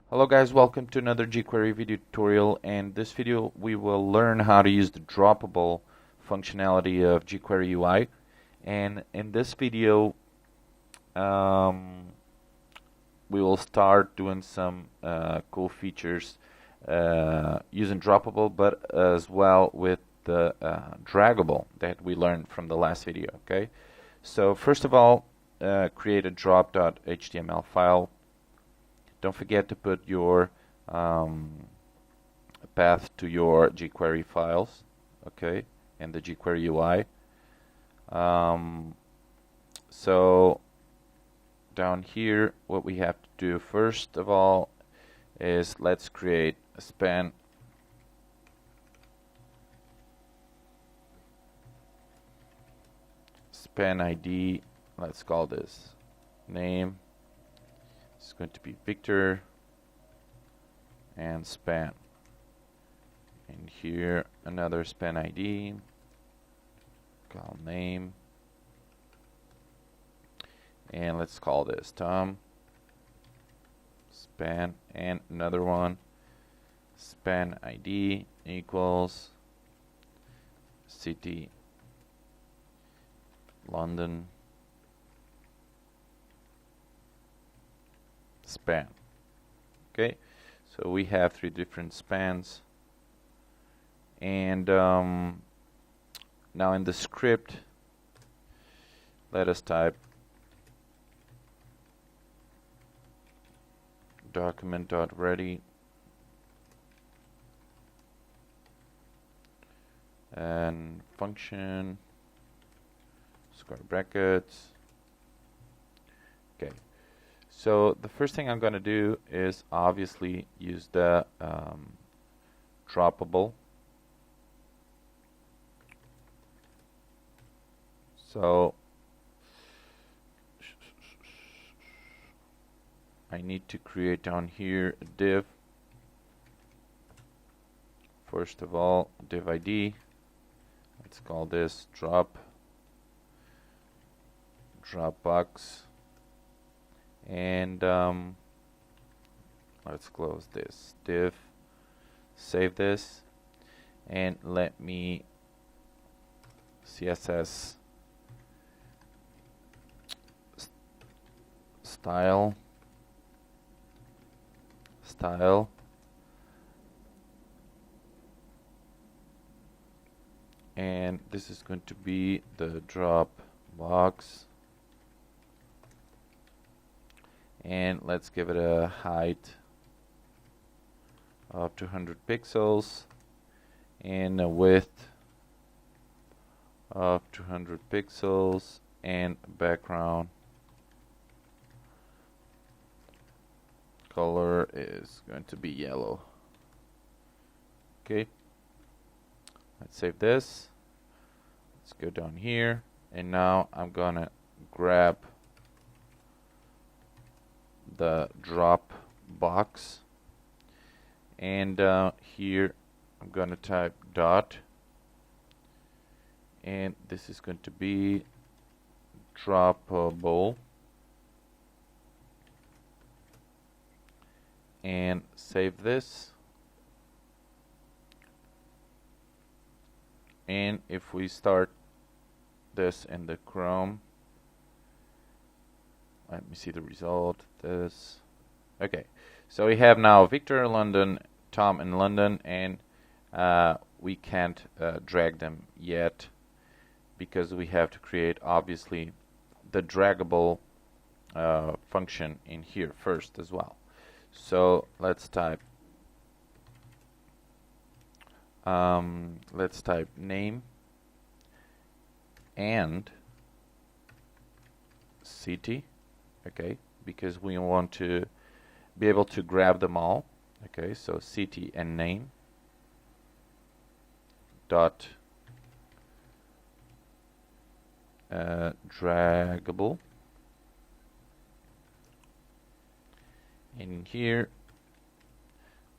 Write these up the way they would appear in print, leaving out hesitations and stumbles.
Hello guys, welcome to another jQuery video tutorial, and this video we will learn how to use the droppable functionality of jQuery UI. And in this video um, we will start doing some cool features using droppable, but as well with the draggable that we learned from the last video. Okay, so first of all, create a drop.html file. Don't forget to put your path to your jQuery files, okay, and the jQuery UI. So down here, what we have to do first of all is let's create a span ID. Let's call this name. It's going to be Victor and span. And here another span ID, call name, and let's call this Tom. Span and another one, span ID equals city London span. Okay, so we have three different spans, and now in the script let us type document.ready and function square brackets. Okay, so the first thing I'm going to do is obviously use the droppable. So I need to create down here a div. First of all, div ID. Let's call this Dropbox, and let's close this div, save this, and let me CSS style, and this is going to be the Dropbox, and let's give it a height of 200 pixels and a width of 200 pixels and background color is going to be yellow. Okay, let's save this. Let's go down here, and now I'm gonna grab the drop box, and here I'm gonna type dot, and this is going to be droppable, and save this. And if we start this in the Chrome, let me see the result. This, okay, so we have now Victor, London, Tom in London, and we can't drag them yet because we have to create obviously the draggable function in here first as well. So let's type name and city, okay, because we want to be able to grab them all. Okay, so city and name dot draggable. In here,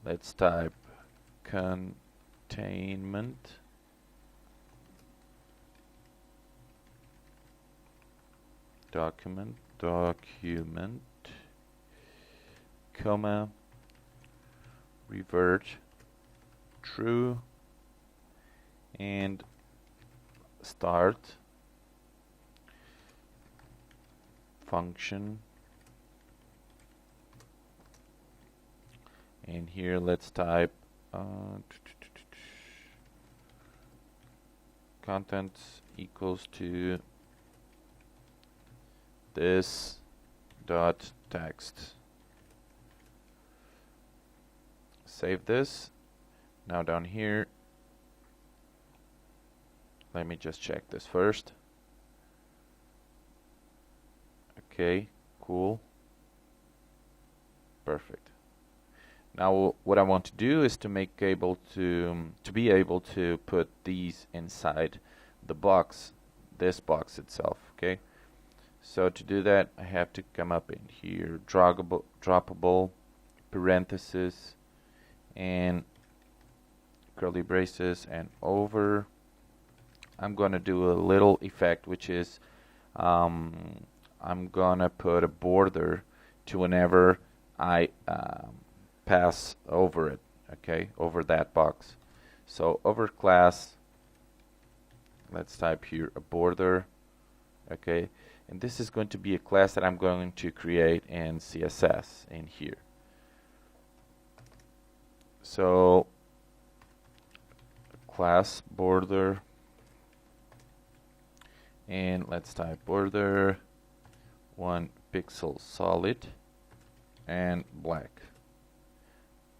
let's type containment document, comma, revert true, and start function, and here let's type contents equals to this dot text. Save this. Now down here, let me just check this first. Okay, cool, perfect. Now what I want to do is to be able to put these inside the box, this box itself. Okay, so to do that I have to come up in here, droppable, parenthesis, and curly braces, and over. I'm gonna do a little effect, which is I'm gonna put a border to whenever I pass over it, okay, over that box. So over class, let's type here a border, okay, and this is going to be a class that I'm going to create in CSS in here. So class border, and let's type border 1 pixel solid and black.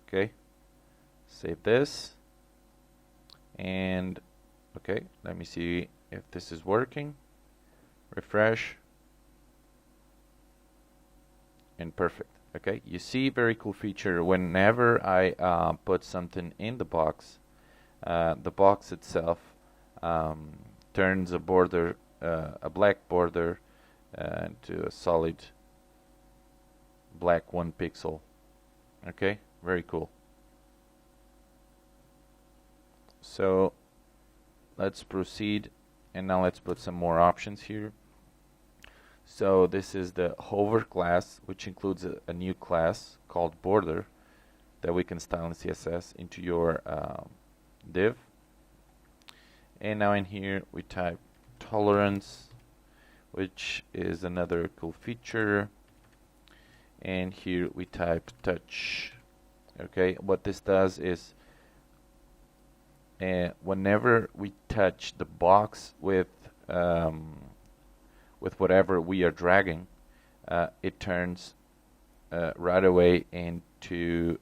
Okay, save this, and okay, let me see if this is working. Refresh, and perfect. Okay, you see, very cool feature. Whenever I put something in the box itself turns a border, a black border, to a solid black 1 pixel. Okay, very cool. So let's proceed, and now let's put some more options here. So this is the hover class, which includes a new class called border that we can style in CSS into your div. And now in here we type tolerance, which is another cool feature, and here we type touch. Okay, what this does is whenever we touch the box with whatever we are dragging, it turns right away into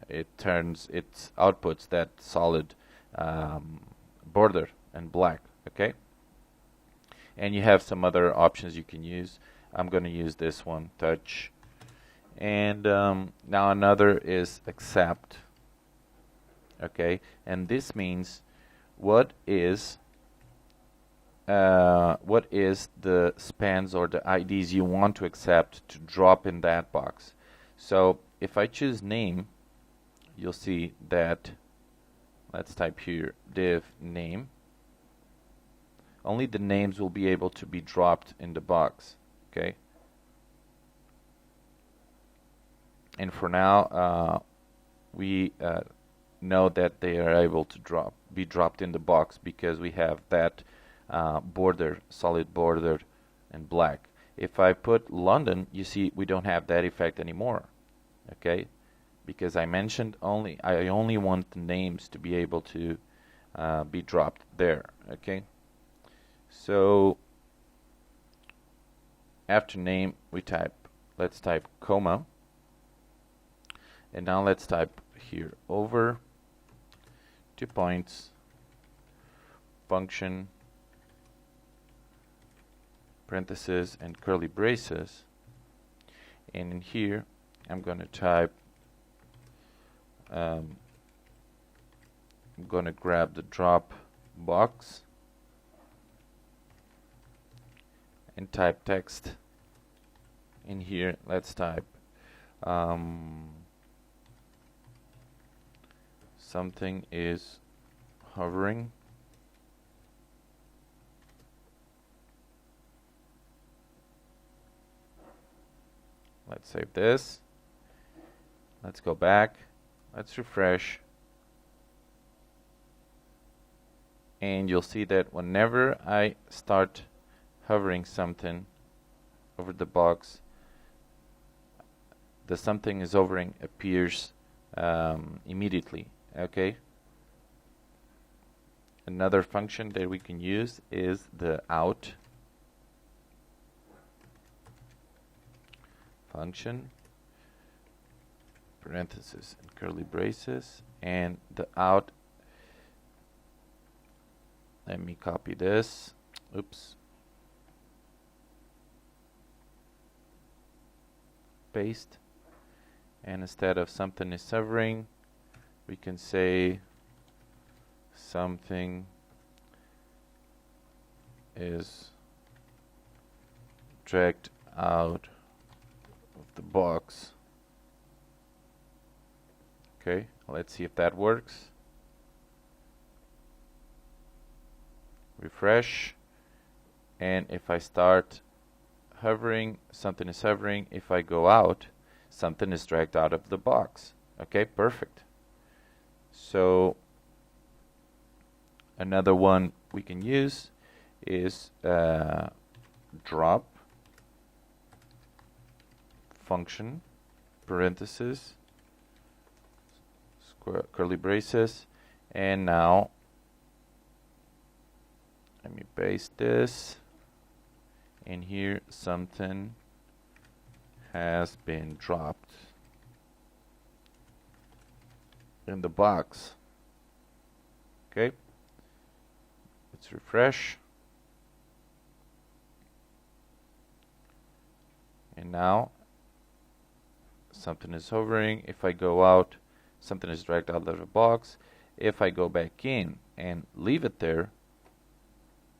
it outputs that solid border and black. Okay, and you have some other options you can use. I'm going to use this one, touch, and now another is accept. Okay, and this means what is the spans or the IDs you want to accept to drop in that box. So if I choose name, you'll see that, let's type here div name, only the names will be able to be dropped in the box. Okay, and for now we know that they are able to be dropped in the box because we have that border, solid border and black. If I put London, you see we don't have that effect anymore. Okay, because I mentioned I only want the names to be able to be dropped there. Okay, so after name let's type comma, and now let's type here over 2 points function parentheses and curly braces, and in here I'm going to type I'm going to grab the drop box and type text. In here let's type something is hovering. Let's save this, Let's go back. Let's refresh. And you'll see that whenever I start hovering something over the box, the something is hovering appears immediately. Okay. Another function that we can use is the out function, parentheses and curly braces, and the out. Let me copy this. Oops. Paste. And instead of something is hovering, we can say something is dragged out of the box. Okay, let's see if that works. Refresh, and if I start hovering, something is hovering. If I go out, something is dragged out of the box. Okay, perfect. So another one we can use is drop function, parentheses, square, curly braces, and now let me paste this, and here something has been dropped in the box. Okay, let's refresh, and now something is hovering. If I go out, something is dragged out of the box. If I go back in and leave it there,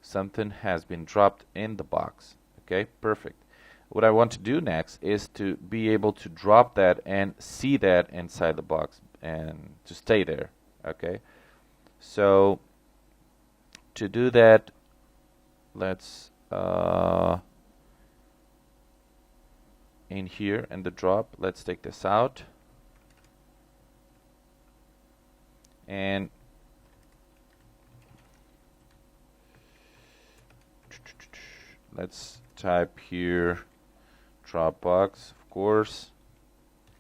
something has been dropped in the box. Okay, perfect. What I want to do next is to be able to drop that and see that inside the box and to stay there. Okay, so to do that, let's in here in the drop, let's take this out and let's type here Dropbox, of course,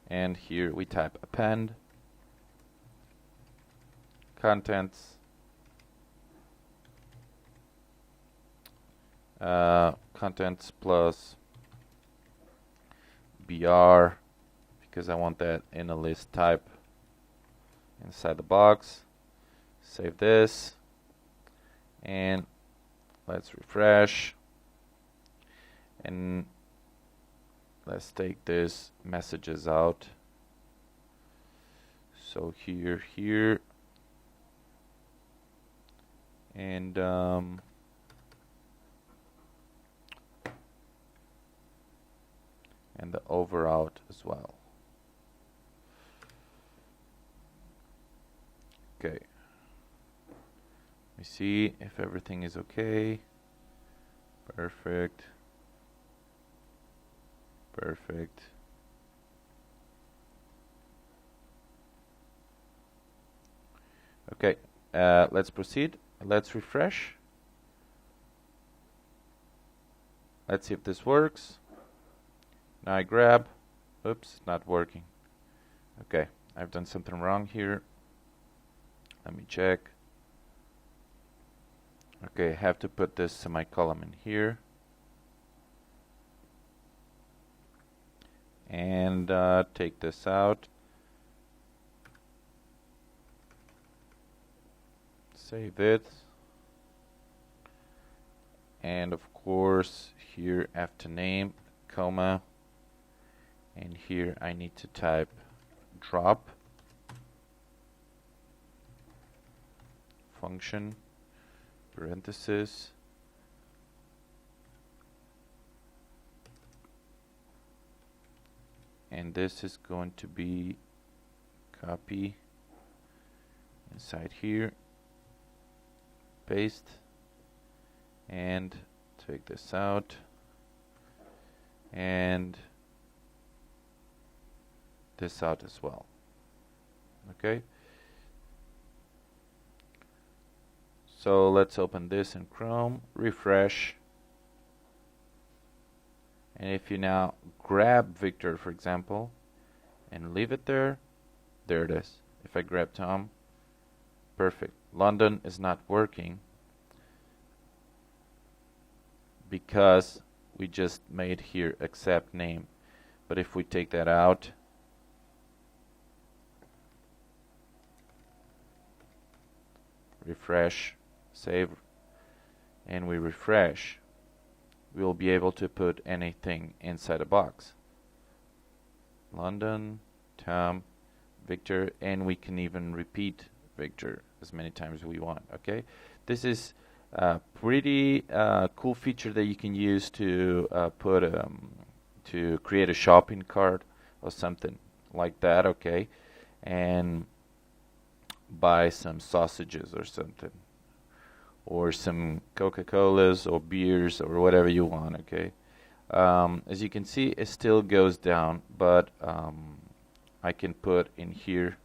and here we type append, contents, contents plus BR, because I want that in a list type inside the box. Save this, and let's refresh. And let's take this messages out. So here, and the over out as well. Okay. Let me see if everything is okay. Perfect. Perfect. Okay, let's proceed. Let's refresh. Let's see if this works. Now I grab. Oops, not working. Okay, I've done something wrong here. Let me check. Okay, I have to put this semicolon in here. And take this out. Save it. And of course, here after name, comma. And here I need to type drop function, parenthesis, and this is going to be copy inside here, paste, and take this out, and this out as well. Okay. So let's open this in Chrome, refresh, and if you now grab Victor, for example, and leave it there, there it is. If I grab Tom, perfect. London is not working because we just made here accept name. But if we take that out, refresh, save, and we refresh, we'll be able to put anything inside a box. London, Tom, Victor, and we can even repeat Victor as many times as we want. Okay, this is a pretty cool feature that you can use to to create a shopping cart or something like that. Okay, and buy some sausages or something, or some Coca-Colas or beers or whatever you want. Okay, as you can see, it still goes down, but I can put in here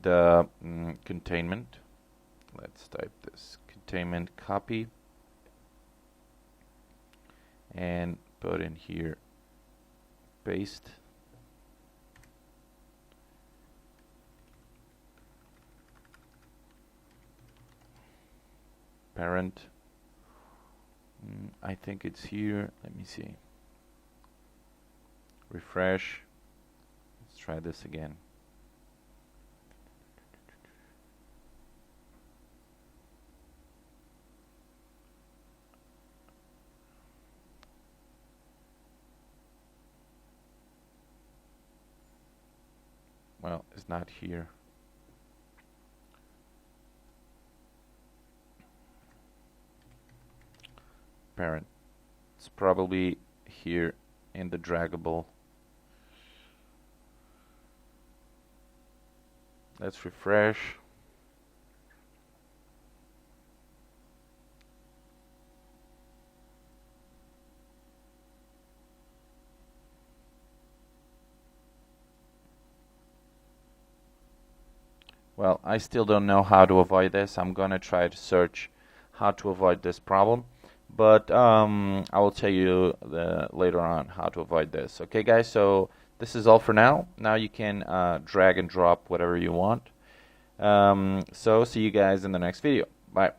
the containment. Let's type this containment copy and put in here paste. Parent, I think it's here. Let me see. Refresh. Let's try this again. Well, it's not here. Parent. It's probably here in the draggable. Let's refresh. Well, I still don't know how to avoid this. I'm gonna try to search how to avoid this problem, but I will tell you later on how to avoid this. Okay, guys, so this is all for now. Now you can drag and drop whatever you want. So see you guys in the next video. Bye.